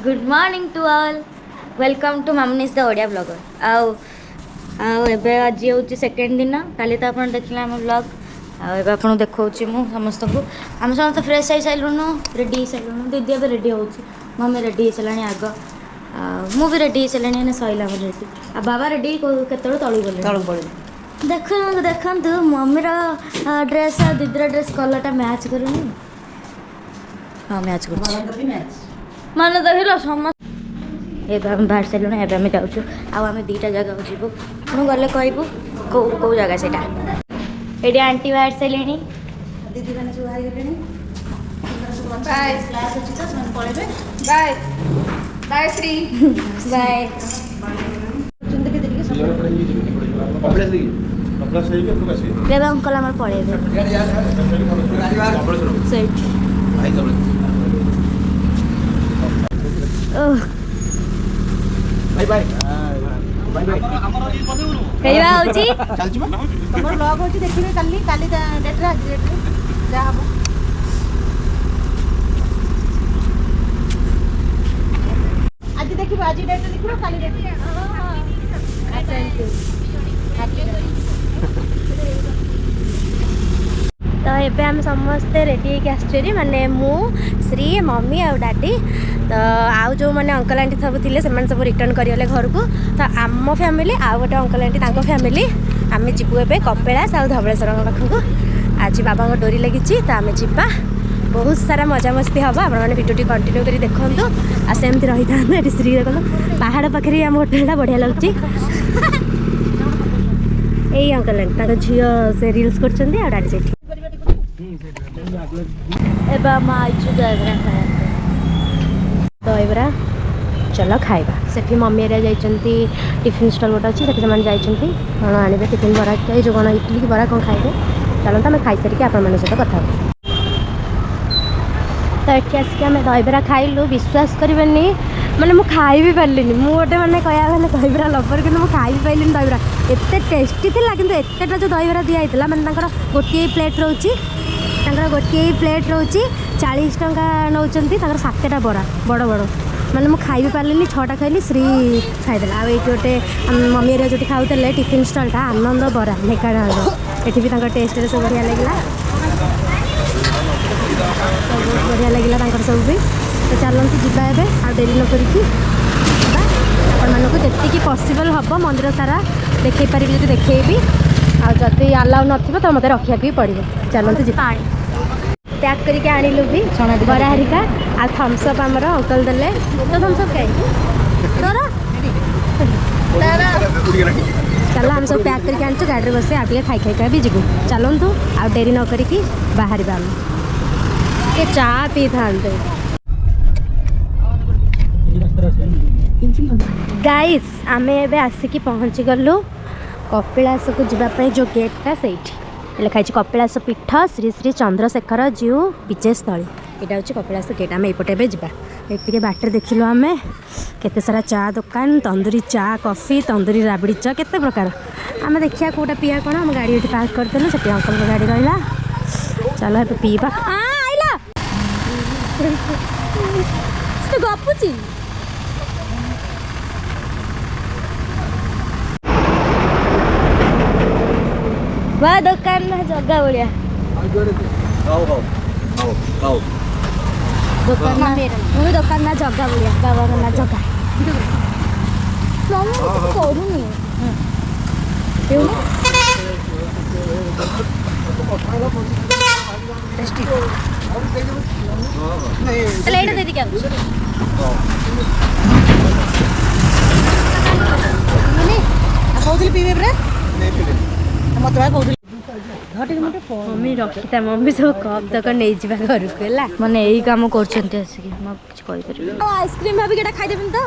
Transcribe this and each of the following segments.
good morning to all welcome to मामनीस the Odia blogger आउ आज हूँ सेकेंड दिन काली तो आप देखिले आम ब्लॉग आपको देखा समस्त आम समस्त फ्रेश हो सारूँ रेडी हो सारूँ दीदी अब रेडी हो मम्मी रेडी हो सारे आग मु भी रेडी हो सारे सैला रेडी आ बाबा रेडी के तलू गले तलू पड़े देखु मम्मीर ड्रेस दीदीर ड्रेस कलरटा मैच करूनी हाँ मैच कर मन देख समस्त ए बाहर सारूँ ए आम जाऊँ आम दीटा जगह जीवु पुणी गले कहबू कौ कौ जगह से ये आंटी बाहर सारे दीदी मैंने सब बाहर गले क्लास अच्छी तो पड़े bye bye Shri bye uncle आम पड़े बाय बाय कहिबा होची चलची बा तमर लॉग होची देखिबे काली काली डेट रे आज डेट रे जा हबो आज देखिबे आज डेट रे देखिबो काली डेट रे थैंक यू तो ये आम समस्ते रेडी होकर माने मु श्री मम्मी आ डैडी तो आउ जो मैंने अंकल आंटी सब थे सब रिटर्न करगले घर को तो आम फैमिली आउ गोटे अंकल आंटी फैमिली आम जीवु ए कपिलास आ धवलेश्वर पाखक आज बाबा डोरी लगी तो आम जा बहुत सारा मजा मस्ती हम आपने भिडियो कंटिन्यू कर देखूँ आ सेमती रही था श्री देख पहाड़ पाखे आम होटेल बढ़िया लगुच यही अंकल आंटी झील से रिल्स कर डाडी से दहीबरा चलो खाइबा से मम्मी एरिया जाइए टिफिन स्टल गोटे अच्छी से कौन आने टिफिन बरा जो कौन इडली की बरा कौन खाइबे चलते आम खाई सारिक आप सहित कथा तो ये आसिक आम दहीबरा खाइलु विश्वास करेंगे मैंने मुझे खाई भी पार्ली मुझे मैंने कहया दहीबरा लवर कि मुझे खाई पाइली दहीबरा एत टेस्टी थी कि एतटा जो दहीबरा दिखाई मैंने गोटे प्लेट रोचे गोटे प्लेट रोचे 40 टंका नौ 7टा बरा बड़ बड़ मैंने मुझे खाई भी पार्ली 6टा खाइली श्री खाईदेला आई गोटे मम्मी एरिया जो खाऊले टिफिन स्टलटा आनंद बरा ढेकानाल ये भी टेस्ट सब बढ़िया लगे बहुत बढ़िया लगे सब भी तो चलते जीवा एवं आ डेरी न करी आपको पॉसिबल हम मंदिर सारा देखे पारि जो देखी आदि आलाउ न तो मतलब रखा भी पड़ो चलते जी पैक करके आणिलु भी बरा हरिका आ थम्सअप आमर अंकल देले तो थम्सअप कहीं चलो हम सब पैक करके आनी गाड़ी बस आगे खाई खाई भी जीवु चलतु आ डेरी न करी बाहर ये चा पी था गाइस आम एवं आसिकी पहुँची गलु कपिलास को जीवाई जो गेटा से लिखाई कपिलास पीठ श्री श्री चंद्रशेखर जीव विजयस्थली यहाँ हूँ कपिलास गेट आम एपटे जा ये बाटर देखिलु आम केते सारा चा दुकान तंदूरी चा कॉफी तंदूरी राबड़ी चा केते प्रकार आम देखिया कोटा पीया कौन आम गाड़ी ये पार्क करदेलु से अंकल गाड़ी रहा चलो ये पीवा आइला तो गपुची बा दुकान ना जगह बढ़िया दुकान ना मुझे दुकान ना जगह बढ़िया बाबा ना जगह करूनी दे क्या पीवे मम्मी रखी मम्मी सब कप तक नहीं जा घर को है मैंने यही कम कर आइसक्रीम भाभी खाईदेवी तो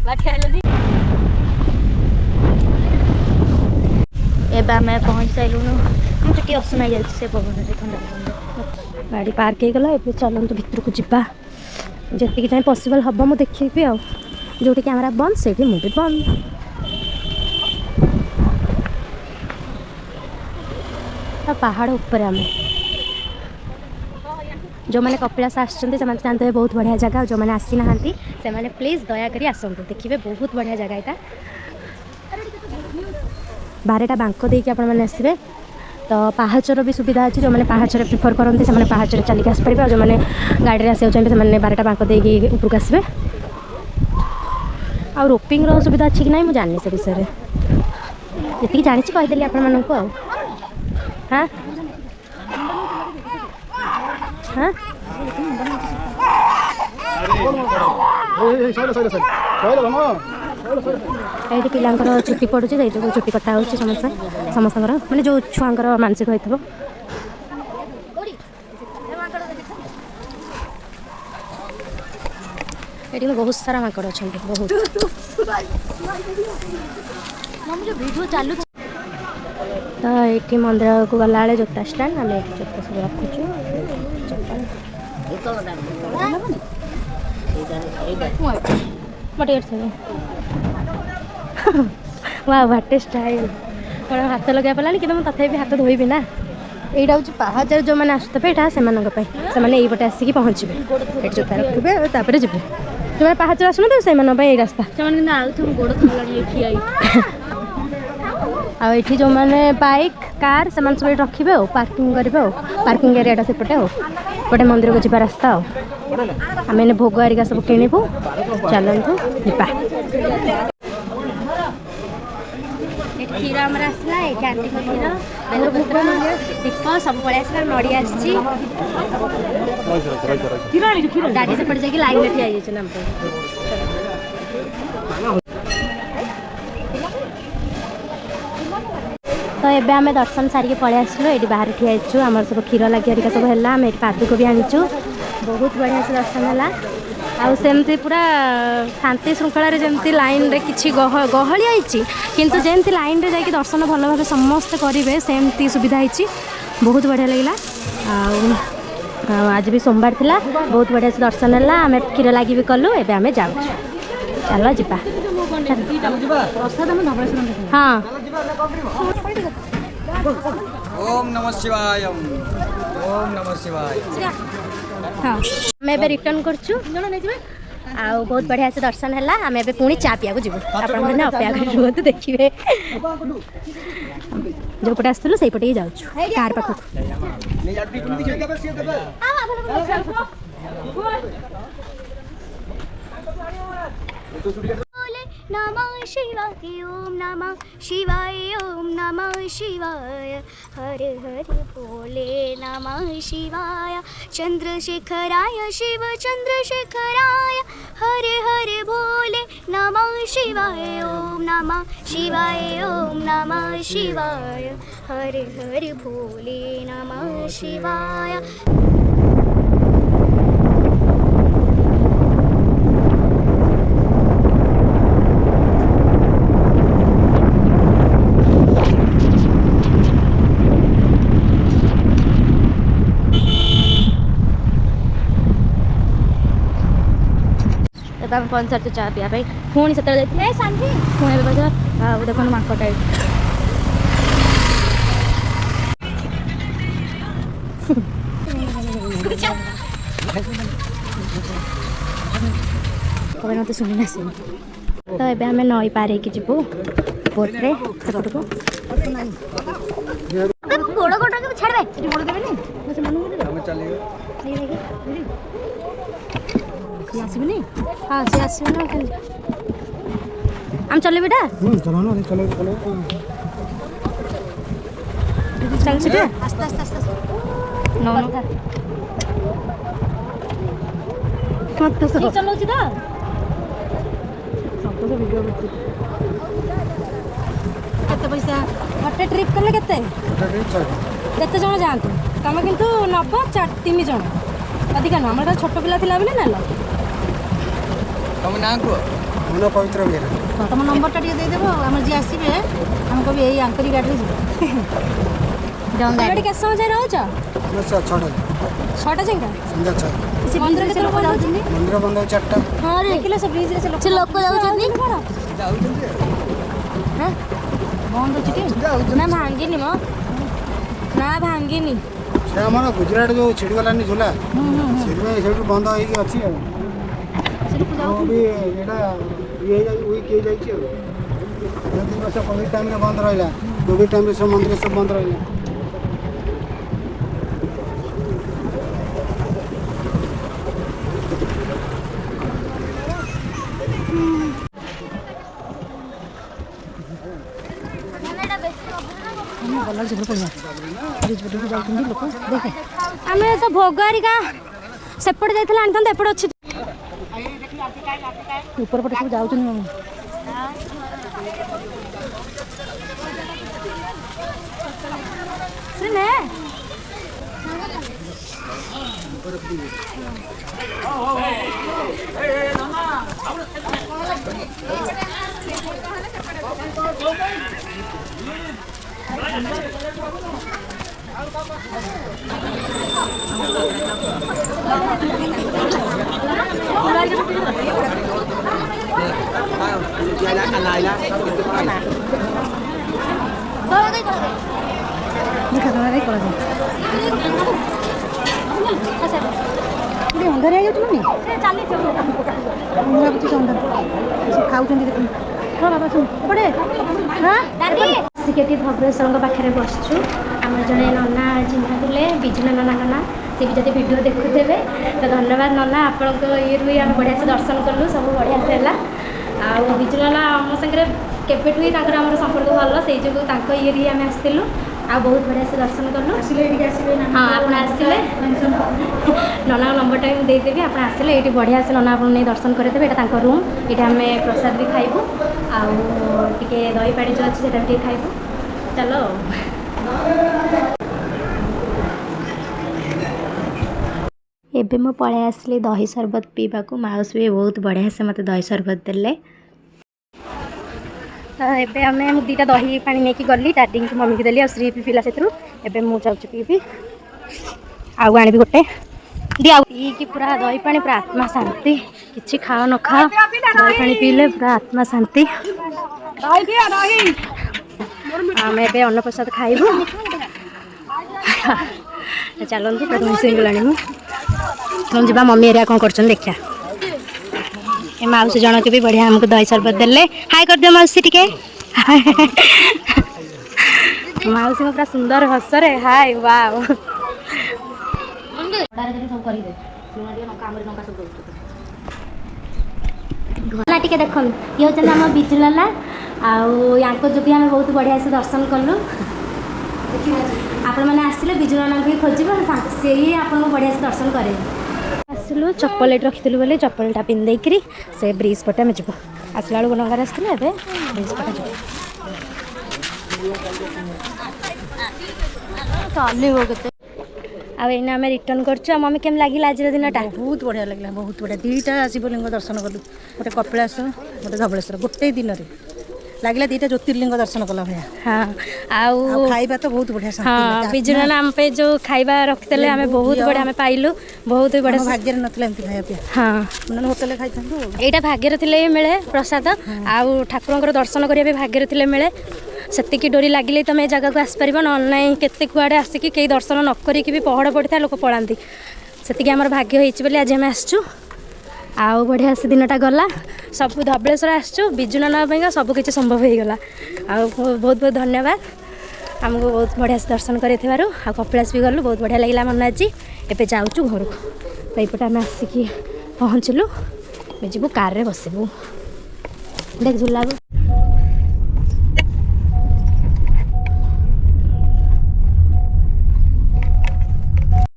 ଏବେ ଆମେ ପହଞ୍ଚି ସାରିଲୁଣୁ ମୁଁ ଟିକେ ଅସନା ହେଇଯାଉଛି ସେ ପବନରେ ଥଣ୍ଡା ପବନରେ ଗାଡ଼ି ପାର୍କ ହେଇଗଲା ଏବେ ଚାଲନ୍ତୁ ଭିତରକୁ ଯିବା ଯେତିକି ଟାଇମ୍ ପସିବଲ୍ ହେବ ମୁଁ ଦେଖିବି ଆଉ ଯେଉଁଠି କ୍ୟାମେରା ବନ୍ଦ ସେଇଠି ମୁଁ ବି ବନ୍ଦ ପାହାଡ଼ ଉପରେ ଆମେ ଯେଉଁମାନେ କପିଳାସ ଆସିଛନ୍ତି ସେମାନେ ଜାଣିଥିବେ ବହୁତ ବଢ଼ିଆ ଜାଗା ଆଉ ଯେଉଁମାନେ ଆସିନାହାନ୍ତି ସେମାନେ ପ୍ଲିଜ୍ ଦୟାକରି ଆସନ୍ତୁ ଦେଖିବେ ବହୁତ ବଢ଼ିଆ ଜାଗା ଏଇଟା ବାରଟା ବାଙ୍କ ଦେଇକି ଆପଣମାନେ ଆସିବେ ତ ପାହାଚର ବି ସୁବିଧା ଅଛି ଯେଉଁମାନେ ପାହାଚରେ ପ୍ରିଫର୍ କରନ୍ତି ସେମାନେ ପାହାଚରେ ଚାଲିକି ଆସିପାରିବେ ଆଉ ଯେଉଁମାନେ ଗାଡ଼ିରେ ଆସିବାକୁ ଚାହିଁବେ ସେମାନେ ବାରଟା ବାଙ୍କ ଦେଇକି ଉପରକୁ ଆସିବେ ଆଉ ରୋପିଂର ସୁବିଧା ଅଛି କି ନାହିଁ ମୁଁ ଜାଣିନି ସେ ବିଷୟରେ ଯେତିକି ଜାଣିଛି କହିଦେଲି ଆପଣମାନଙ୍କୁ ଆଉ हाँ हाँ ये पिलांकर छुट्टी पड़ुची से छुट्टी कटा हो समस्त माने जो छुआंकर मानसिक होइथबो एठी में बहुत सारा माकड़ अच्छा बहुत वीडियो चालू तो ये मंदिर को गला जोता स्टैंड आम जोता सब रखुचु वाह व्हाट स्टाइल मैं हाथ लगे पारानी कि तथा भी हाथ धोबी ना यहाँ हूँ पहाड़ जो मैंने आसुवे यहाँ से यहीपटे आसिक पहुँचे ये जोता रखिए जी जो पहाड़ आसुना से रास्ता आठी जो मैंने बाइक कार से सब रखिए पार्किंग करेंगे पार्किंग एरिया सेपटे गोटे मंदिर को जी रास्ता आम भोग हरिका सब किणु चलतु जा क्षीर आमर आसला ये आंटी क्षीर बेलपत्र दीप सब पलि आसला नड़िया गाड़ी सेपटे जाकि लाइन में ठिया तो ये आम दर्शन सारिक पलि आसलु ये बाहर ठियाचु आम सब क्षीर लगे सब है आम पादुक भी आनीचु बहुत बढ़िया से दर्शन है आमती पूरा शांति श्रृंखला जमती लाइन रे किछि गहली आई किंतु जमती लाइन रे जाके दर्शन भल भाव समस्ते करेंगे सेमती सुविधा होती बहुत बढ़िया लगे आज भी सोमवार थिला बहुत बढ़िया से दर्शन है आम क्षीर लगी भी कलु एबे आमे जाऊ चलो जीवा हाँ ओम नमः शिवाय ओम नमः शिवाय हाँ मैं एबे रिटर्न करछु आ बहुत बढ़िया से दर्शन है आम ए पुणी चा पिया जीवु आपने अपेक्षा कर देखिए जो पटे आसलु से पटे ही जाऊँ कार पाख नमः शिवाय ओम नमः शिवाय ओम नमः शिवाय हर हर भोले नमः शिवाय चंद्रशेखराय शिव चंद्रशेखराय हर हर भोले नमः शिवाय ओम नमः शिवाय ओम नमः शिवाय हर हर भोले नमः शिवाय आम पंचायत चा पीवा पुणी से पुणी बजार देखो माकटा मत शुणी ना तो ये आम नई पार हो जीवु बोट्रे सेपट को गोड़ गोड़ छाड़े आसबनी हाँ सी आस आम चल बेटा चल आस्ते आस्ते आस्ते नो नो चलो तो पैसा गोटे ट्रिप कले केते जन जातु तुम कितु नब 3 जन अधिका नुह छोट पिला थी ना तुम ना कह मन पवित्र बेहरा तुम नंबरटा टे देदेव आम जी आसवे आमको भी यही आंकरी गाड़ी गाड़ी के समय रहुछ छटा 6टा जाएगा संध्या 6 मंदिर के लोक जाउछन मंदिर बंद 4टा हां रे देखिले से ब्रिज रे से से लोक जाउछन हां बंद अछि टी ना भांगिनी म ना भांगिनी से हमारा गुजरात जो छिड़ी गलानी झूला से बंद होगी अच्छी भी एटा ये वही किए जाइए वर्ष कोविड टाइम रे बंद रहा कोविड टाइम रे सब मंदिर सब बंद रहा आम तो भोग हरिका सेपटे जाइए आनी था एपटे अच्छी ऊपर पटे सब जाउछन मम्मी सुने अंधार आई मम्मी खाऊ देखो हाँ बाबा सुन पड़े हाँ सिकेटी धवलेश्वर पाखे बसचु आम जड़े नना चिन्हा थे विजु नना ना सी भी जब भिड देखुथे तो धन्यवाद नना आपण ये आम बढ़िया से दर्शन कलु सब बढ़िया से है आ विजु नना आम सागर केवेठू ही आम संपर्क भल से जो ये आम आसलु आ बहुत बढ़िया से दर्शन कलु हाँ आप आसले नना नंबरटा भी देदेवी आप आसले ये बढ़िया से नना आप नहीं दर्शन करदेवे यहाँ रूम ये आम प्रसाद भी खाइबू आटे दही पाड़ी जो अच्छे से खाइबू चलो एबे मो पळे आसली दही शरबत पीवा को माउस भी बहुत बढ़िया से मत दही शरबत देले तो एबे आम दुटा दही पानी नहीं गली डाडी की मम्मी की देली आ श्री भी पिला से एबे मु जाऊँ पीबी आउ आनी गोटे दिया पी पूरा दही पानी पूरा आत्मा शांति किसी खाओ न खाओ दही पानी पीले पूरा आत्मा शांति आम ए अन्न प्रसाद खाइबू चलतु प्रथम गलानी तुम जा मम्मी एरिया कौन कर देखा ए मौसी जन के भी बढ़िया हमको दही शरबत देले हाय कर दियो मौसी टिके मौसी पूरा सुंदर हसरे हाय वाओ टे देख ये हूँ आम बिजु लाला आँ जो भी आम बहुत बढ़िया से दर्शन कलु आपण मैंने आसिले बिजु लाला भी खोज से ही आपको बढ़िया से दर्शन करे आसलु चप्पल ये रखी बोले चप्पलटा पिंधेकरी से ब्रिज पटे आम जीव आसला बेलू डंगार आसला ए ब्रिज पटे जीव चलो आईना आम रिटर्न कर मम्मी केम लगे आज दिन बहुत बढ़िया लगे बहुत बढ़िया दुईटा शिवलिंग दर्शन कलु गोटे कपिलास गोटे धवलेश्वर गोटे दिन लगे दुईटा ज्योतिर्लिंग दर्शन कला भाया हाँ खाइबा तो बहुत बढ़िया हाँ बिजु नाना आम पे जो खाइबा रखते आम बहुत बढ़िया आम पाइलु बहुत बढ़िया भाग्य नथिला एमती खाइबा पे हाँ मैंने होटल खाई यहाँ भाग्य थे मिले प्रसाद आउ ठाकुर दर्शन करिया भाग्य थे मिले सेतिकी डोरी लगिले तुम ए जगह को आसपार ना केते कुआड़े आसिकी कई दर्शन न करिकी भी पहड़ पड़ता लोक पड़ाती सेतिकी आमर भाग्य होइछि बोली आज आम आसचु आउ बढ़िया से दिनटा गला सब धवलेश्वर आसचु बिजु नाना सब किसी संभव हो गला आउ बहुत बहुत धन्यवाद आमको बहुत बढ़िया से दर्शन कर कपिलास भी गलु बहुत बढ़िया लगे मन आज एवं जाऊँ घर को तो यपटे आम आसिकी पहुँचलु जीवु कार रे बसबू देख झूला